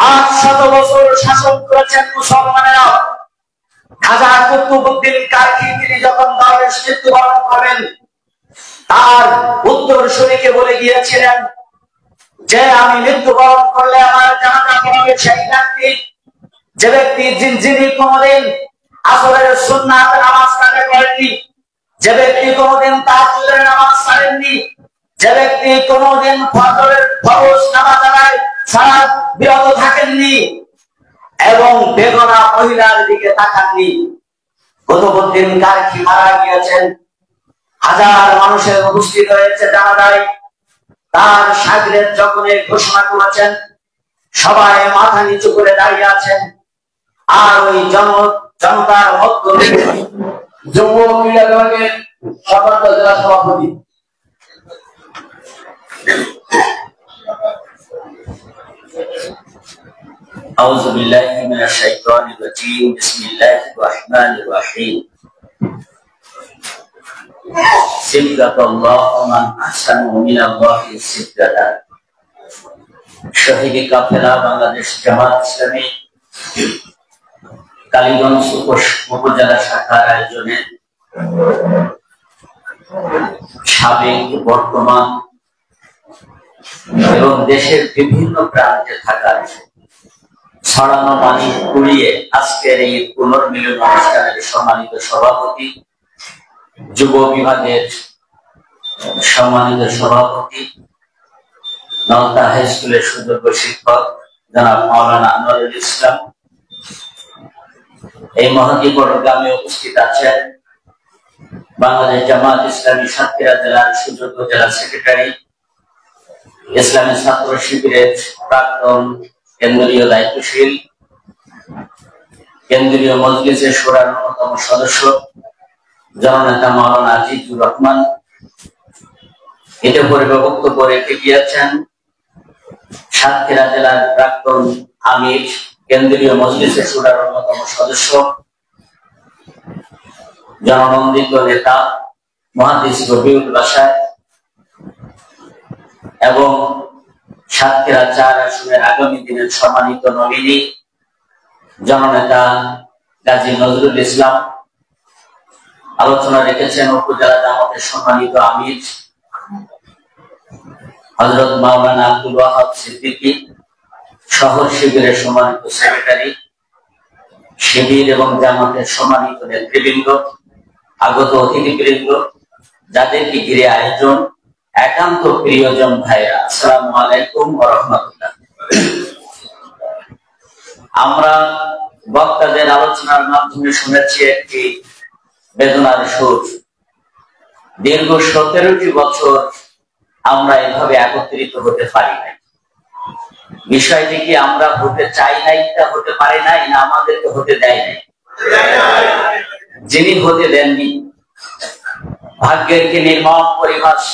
800 বছর শাসন করেছেন মুসলমানেরা। খাজা কুতুবউদ্দিন কারকি তিনি যখন দরবেশ মৃত্যুবরণ করেন, তার উত্তরসূরিকে বলে গিয়েছিলেন যে আমি মৃত্যুবরণ করলে আমার জানাজা পড়াবে সেই ব্যক্তি, যে ব্যক্তি যিনি কোনদিন আসরের সুন্নাত নামাজ কাজা করেননি, যে ব্যক্তি কোনদিন তাহাজ্জুদের নামাজ ছাড়েননি, যে ব্যক্তি কোনদিন ফজরের ফরজ নামাজ আদায় ছাড়া বিরত থাকেননি এবং বেগনা মহিলার দিকে তাকাননি। কুতুবউদ্দিন কারকি মারা গিয়েছেন, হাজার মানুষের উপস্থিত হয়েছে জানাজায়। তার শাগরেদ যখন ঘোষণা করেছেন, সবাই মাথা নিচু করে দাঁড়িয়ে আছেন। আর ওই জনতার মধ্য থেকে যুব ক্রীড়া বিভাগের সম্মানিত জেলা সভাপতি আউযু বিল্লাহি মিনাশ শাইতানির রাজীম বিসমিল্লাহির রাহমানির রাহিম সিবগাতুল্লাহ মান আহসানু মিনাল্লাহি সিবগাতা। শহীদ কাফেলা বাংলাদেশ জামাত ইসলামী কালীগঞ্জ উপজেলা শাখার আয়োজনে সাবেক, বর্তমান এবং দেশের বিভিন্ন প্রান্তে থাকার ছড়ানো পানি কুড়িয়ে আজকের এই পুনর্মিলন অনুষ্ঠানের সম্মানিত সভাপতি, যুব বিভাগের সম্মানিত সভাপতি, নলতা হাই স্কুলের সুযোগ্য শিক্ষক জনাব মাওলানা আনোয়ারুল ইসলাম, এই মহতী প্রোগ্রামে উপস্থিত আছেন বাংলাদেশ জামাত ইসলামী সাতক্ষীরা জেলার সুযোগ্য জেলা সেক্রেটারি, ইসলামী ছাত্র শিবিরের প্রাক্তন কেন্দ্রীয় দায়িত্বশীল, কেন্দ্রীয় মজলিসের শূরার অন্যতম সদস্য জননেতা মাওলানা আজিজুর রহমান। এতে বক্তব্য রেখে গিয়েছেন সাতক্ষীরা জেলার প্রাক্তন আমির, কেন্দ্রীয় মজলিসের শূরার অন্যতম সদস্য, জননন্দিত নেতা মুহাদ্দিস রবিউল বাশার এবং সাতক্ষীরা 4 আসনের আগামী দিনের সম্মানিত নমিনি জননেতা গাজী নজরুল ইসলাম। আলোচনা রেখেছেন উপজেলা জামাতের সম্মানিত আমির হযরত মাওলানা আব্দুল ওয়াহাব সিদ্দিকী, শহর শিবিরের সম্মানিত সেক্রেটারি, শিবির এবং জামাতের সম্মানিত নেতৃবৃন্দ, আগত অতিথিবৃন্দ, যাদেরকে ঘিরে আয়োজন, একান্ত প্রিয়জন ভাইরা, আসসালামু আলাইকুম ওয়া রাহমাতুল্লাহ। আমরা বক্তাদের আলোচনার মাধ্যমে শুনেছি একটি বেদনার সুর। দীর্ঘ 17টি বছর আমরা এভাবে একত্রিত হতে পারি নাই। বিষয়টি কি আমরা হতে চাই নাই, তা হতে পারে নাই, না আমাদেরকে হতে দেয় নাই? যিনি হতে দেননি, ভাগ্যের কি নির্মম পরিহাস।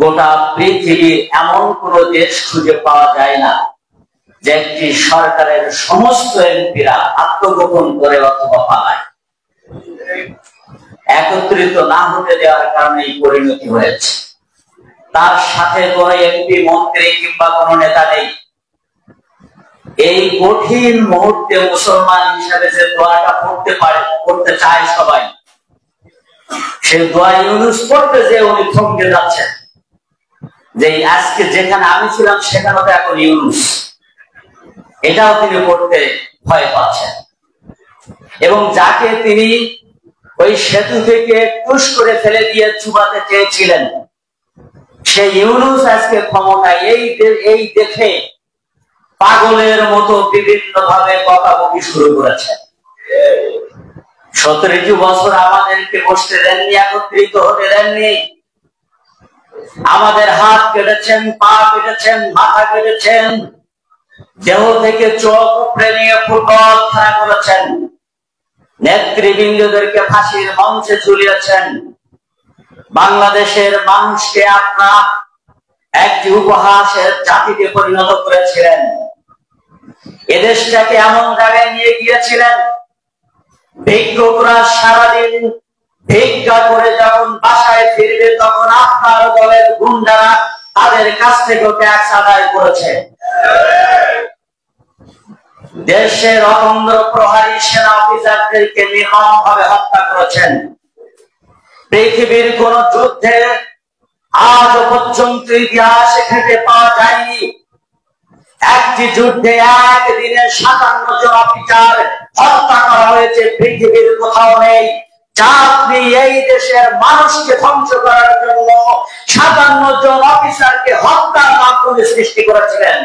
গোটা পৃথিবীর এমন কোন দেশ খুঁজে পাওয়া যায় না যে একটি সরকারের সমস্ত এমপিরা আত্মগোপন করে অথবা পালায়। একত্রিত না হতে দেওয়ার কারণে এই পরিণতি হয়েছে। তার সাথে কোন এমপি, মন্ত্রী কিংবা কোন নেতা নেই। এই কঠিন মুহূর্তে মুসলমান হিসাবে যে দোয়াটা পড়তে চায় সবাই, সে দোয়া ইউনূস পড়তে যে উনি থমকে যাচ্ছেন, যে আজকে যেখানে আমি ছিলাম সেখানে তো এখন ইউনূস, এটাও তিনি পড়তে ভয় পাচ্ছেন। এবং যাকে তিনি ওই সেতু থেকে টুস করে ফেলে দিয়ে চুবাতে চেয়েছিলেন, সেই ইউনূস আজকে ক্ষমতায়। এই দেখে পাগলের মতো বিভিন্ন ভাবে কথা বলি শুরু করেছে। 17টি বছর আমাদেরকে বসতে দেননি, একত্রিত হতে দেননি। আমাদের হাত কেটেছেন, পা কেটেছেন, মাথা কেটেছেন, দেহ থেকে চোখ উপড়ে নিয়ে ফুটবল খেলা করেছেন, নেতৃবৃন্দদেরকে ফাঁসির মঞ্চে ঝুলিয়েছেন। বাংলাদেশের মানুষকে আপনার একটি উপহাসের জাতিতে পরিণত করেছিলেন। এদেশটাকে এমন জায়গায় নিয়ে গিয়েছিলেন, ভিক্ষুকরা সারাদিন ভিক্ষা করে যখন বাসায় ফিরবে, তখন আপনার দলের গুন্ডারা তাদের কাছ থেকে ট্যাক্স আদায় করেছে। দেশের অতন্দ্র প্রহারী সেনা অফিসারদেরকে নির্মমভাবে হত্যা করেছেন। পৃথিবীর কোন যুদ্ধে আজ পর্যন্ত ইতিহাসে ঘেটে পাওয়া যায়নি একটি যুদ্ধে একদিনে 57 জন অফিসার হত্যা করা হয়েছে। পৃথিবীর কোথাও নেই। যা আপনি এই দেশের মানুষকে ধ্বংস করার জন্য 57 জন অফিসারকে হত্যার মাধ্যমে সৃষ্টি করেছিলেন।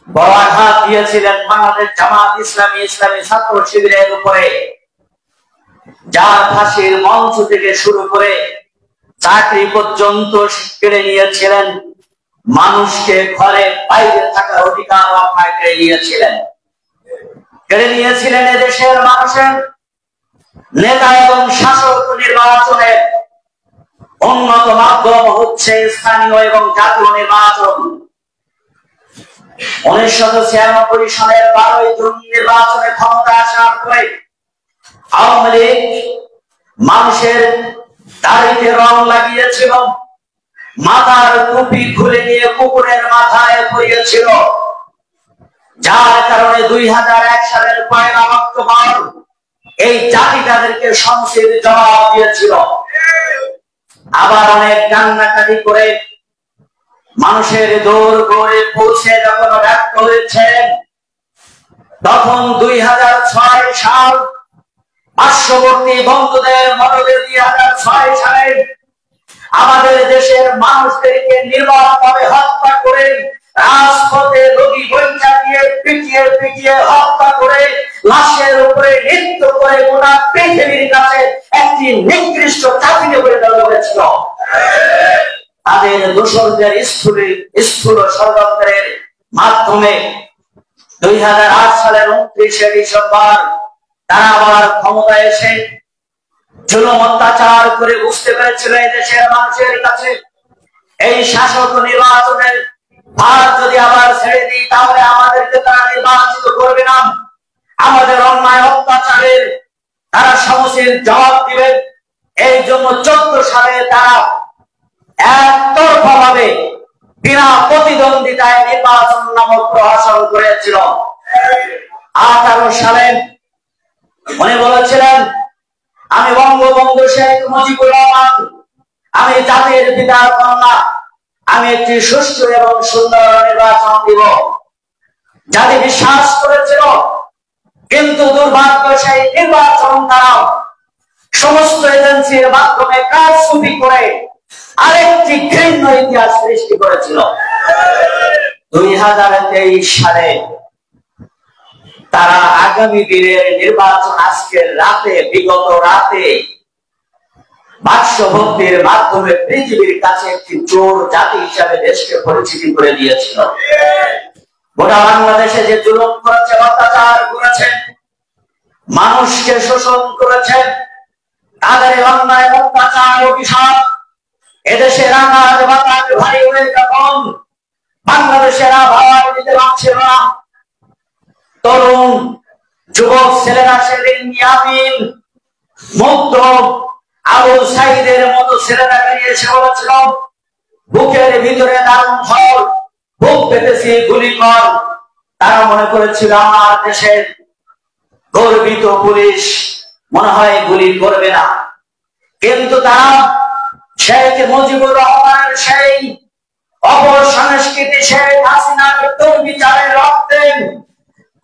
বড় আঘাত দিয়েছিলেন বাংলাদেশ জামাত ইসলামী ইসলামী ছাত্র শিবিরের উপরে, যার ফাঁসির মঞ্চ থেকে শুরু করে চাকরি পর্যন্ত কেড়ে নিয়েছিলেন। মানুষকে ঘরে বাইরে থাকার অধিকার রক্ষায় কেড়ে নিয়েছিলেন। এদেশের মানুষের নেতা এবং শাসক নির্বাচনের উন্নত মাধ্যম হচ্ছে স্থানীয় এবং জাতীয় নির্বাচন। 1996 সালের 12 জুন নির্বাচনে ক্ষমতা আসার পরে আওয়ামী লীগ মানুষের দাড়িতে রং লাগিয়েছিল, মাথার টুপি খুলে নিয়ে কুকুরের মাথায় পরিয়েছিল, যার কারণে 2001 সালের 1 অক্টোবর এই জাতি তাদেরকে সংসদে জবাব দিয়েছিল। আবার অনেক কান্নাকাটি করে মানুষের দৌড় গড়ে পৌঁছে যখন ব্যর্থ হয়েছে, তখন 2006 সাল পার্শ্ববর্তী বন্ধুদের মদদে 2006 সালে আমাদের দেশের মানুষদেরকে নির্মমভাবে হত্যা করে রাজপথে রোগী বৈঠা দিয়ে পিটিয়ে পিটিয়ে হত্যা করে লাশের উপরে নৃত্য করে গোটা পৃথিবীর কাছে একটি নিকৃষ্ট জাতিকে পরিণত করেছিল। তাদের দোসরদের স্থূল ষড়যন্ত্রের মাধ্যমে 2008 সালের 29শে ডিসেম্বর তারা আবার ক্ষমতায় এসে জুলুম অত্যাচার করে বুঝতে পেরেছিল এই দেশের মানুষের কাছে এই শাসক নির্বাচনের ভার যদি আবার ছেড়ে দিই তাহলে আমাদেরকে তারা নির্বাচিত করবে না, আমাদের অন্যায় অত্যাচারের তারা সমুচিত জবাব দিবে। এই জন্য 14 সালে তারা একতরফাভাবে বিনা প্রতিদ্বন্দ্বিতায় নির্বাচন নামক প্রহসন করেছিল। 18 সালে উনি বলেছিলেন, আমি বঙ্গবন্ধু শেখ মুজিবুর রহমান, আমি জাতির পিতার কন্যা, আমি একটি সুষ্ঠু এবং সুন্দর নির্বাচন দিব। জাতি বিশ্বাস করেছিল, কিন্তু দুর্ভাগ্য সেই নির্বাচন তারা সমস্ত এজেন্সির মাধ্যমে কারচুপি করে আরেকটি ঘৃণ্য ইতিহাস সৃষ্টি করেছিল। 2023 সালে তারা আগামী দিনের নির্বাচন আজকের রাতে, বিগত রাতে বাক্সভক্তির মাধ্যমে পৃথিবীর কাছে একটি চোর জাতি হিসাবে দেশকে পরিচিতি করে দিয়েছিল। গোটা বাংলাদেশে যে জুলুম করেছে, অত্যাচার করেছে, মানুষকে শোষণ করেছে, তাদের অন্যায় অত্যাচার অভিশাপ এদেশের আকাশ বাতাস ভারী হয়ে যখন বাংলাদেশের আবহাওয়া দিতে পারছিল না, তরুণ যুবক ছেলেরা সেদিন ইয়ামিন, মুগ্ধ, আবু সাইদের মতো ছেলেরা বেরিয়ে এসে বলেছিল, বুকের ভিতরে দারুণ ঝড়, বুক পেতেছি গুলি কর। তারা মনে করেছিল আমার দেশের গর্বিত পুলিশ মনে হয় গুলি করবে না, কিন্তু তারা শেখ মুজিবুর রহমানের সেই অপসংস্কৃতি, শেখ হাসিনার দুর্বিচারের রক্তে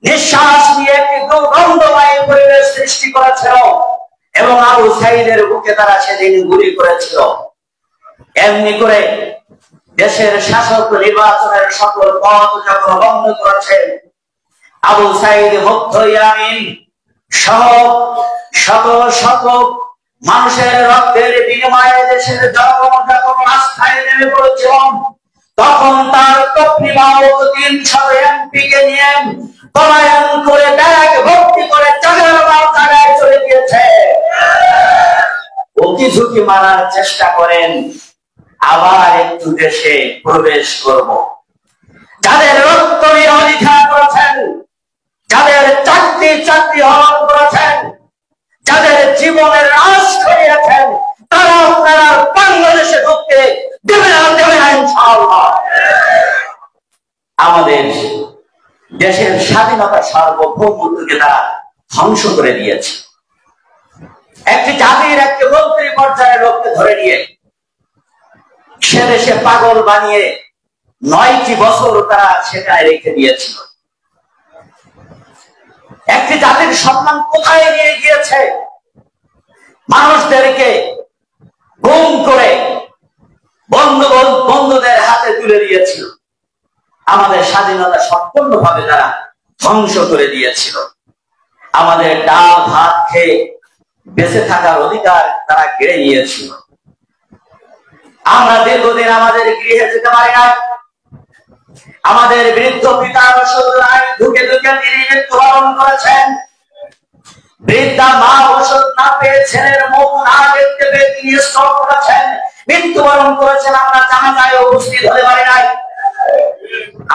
নিঃশ্বাস নিয়ে একটি দুর্গন্ধময় পরিবেশ সৃষ্টি করেছিল এবং আবু সাইদের বুকে তারা সেদিন গুলি করেছিল। এমনি করে দেশের শাসক নির্বাচনের সকল পথ যখন বন্ধ করেছে, আবু সাইদ মুগ্ধ ইয়ামিন সহ শত শত মানুষের রক্তের বিনিময়ে দেশের জনগণ যখন রাস্তায় নেমে পড়েছিল, তখন তার তকরিবাউত 300 এমপিকে নিয়ে পলায়ন করে ব্যাগ ভর্তি করে জায়গায় চলে গিয়েছে। ওকি ঝুঁকি মারার চেষ্টা করেন আবার একটু দেশে প্রবেশ করব। যাদের রক্ত নিয়ে অধিকার করেছেন, যাদের চাকরি হরণ করেছেন, যাদের জীবনের রাশ করিয়েছেন, তারা আপনারা বাংলাদেশে ঢুকতে দেবে না ইনশাআল্লাহ। আমাদের দেশের স্বাধীনতা সার্বভৌমত্বকে তারা ধ্বংস করে দিয়েছে। একটি জাতির একটি মন্ত্রী পর্যায়ের লোককে ধরে নিয়ে সে দেশে পাগল বানিয়ে 9টি বছর তারা সেখানে রেখে দিয়েছিল। একটি জাতির সম্মান কোথায় নিয়ে গিয়েছে? মানুষদেরকে গুম করে বন্ধুদের হাতে তুলে দিয়েছিল। আমাদের স্বাধীনতা সম্পূর্ণভাবে তারা ধ্বংস করে দিয়েছিল। আমাদের ডাল ভাত খেয়ে বেঁচে থাকার অধিকার তারা কেড়ে নিয়েছিল। আমরা দীর্ঘদিন আমাদের গৃহে যেতে পারি না। আমাদের বৃদ্ধ পিতার ওষুধ ঢুকে ঢুকে তিনি মৃত্যুবরণ করেছেন। বৃদ্ধা মা ওষুধ না পেয়ে ছেলের মুখ না দেখতে পেয়ে তিনি স্ট্রোক করেছেন, মৃত্যুবরণ করেছেন। আমরা জানাজায় উপস্থিত হতে পারি নাই।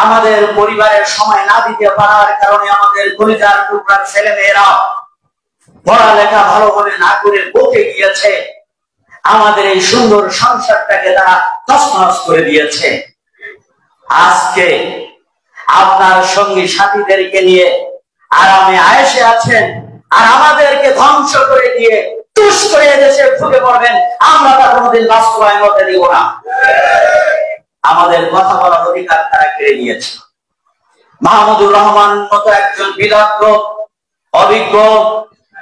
আমাদের পরিবারের সময় না দিতে পারার কারণে আমাদের কলিজার টুকরার ছেলে মেয়েরা পড়ালেখা ভালোভাবে না করে বকে গিয়েছে। আমাদের এই সুন্দর সংসারটাকে তারা তছনছ করে দিয়েছে। আজকে আপনার সঙ্গী সাথীদেরকে নিয়ে আরামে আয়েশে আছেন, আর আমাদেরকে ধ্বংস করে দিয়ে তুষ করে দেশে ঢুকে পড়বেন। আমরা তা কোনোদিন বাস্তবায়ন হতে দিব না। আমাদের কথা বলার অধিকার তারা কেড়ে নিয়েছে। মাহমুদুর রহমান মতো একজন বিদগ্ধ অভিজ্ঞ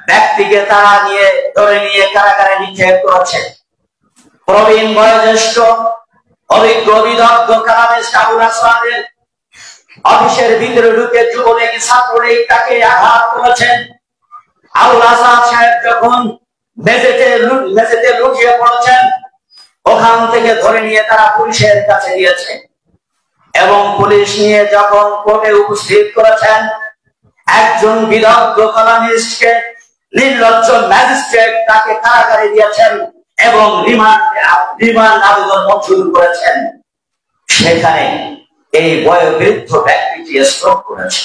ব্যক্তিকে তারা ধরে নিয়ে কারাগারে নিক্ষেপ করেছে। প্রবীণ বয়োজ্যেষ্ঠ অভিজ্ঞ বিদগ্ধ কারামিস্ট আবুল হাসানের অফিসের ভিতরে ঢুকে যুবলীগ ছাত্রলীগ তাকে আঘাত করেছেন। আবুল হাসান সাহেব যখন মেঝেতে লুটিয়ে পড়েছেন, ওখান থেকে ধরে নিয়ে তারা পুলিশের কাছে দিয়েছে এবং পুলিশ নিয়ে যখন কোর্টে উপস্থিত করেছেন, একজন বিদগ্ধ কলামিস্টকে নির্লজ্জ ম্যাজিস্ট্রেট তাকে কারাগারে দিয়েছেন এবং রিমান্ড আবেদন মঞ্জুর করেছেন। সেখানে এই বয়োবৃদ্ধ ব্যক্তিটি স্ট্রোক করেছে।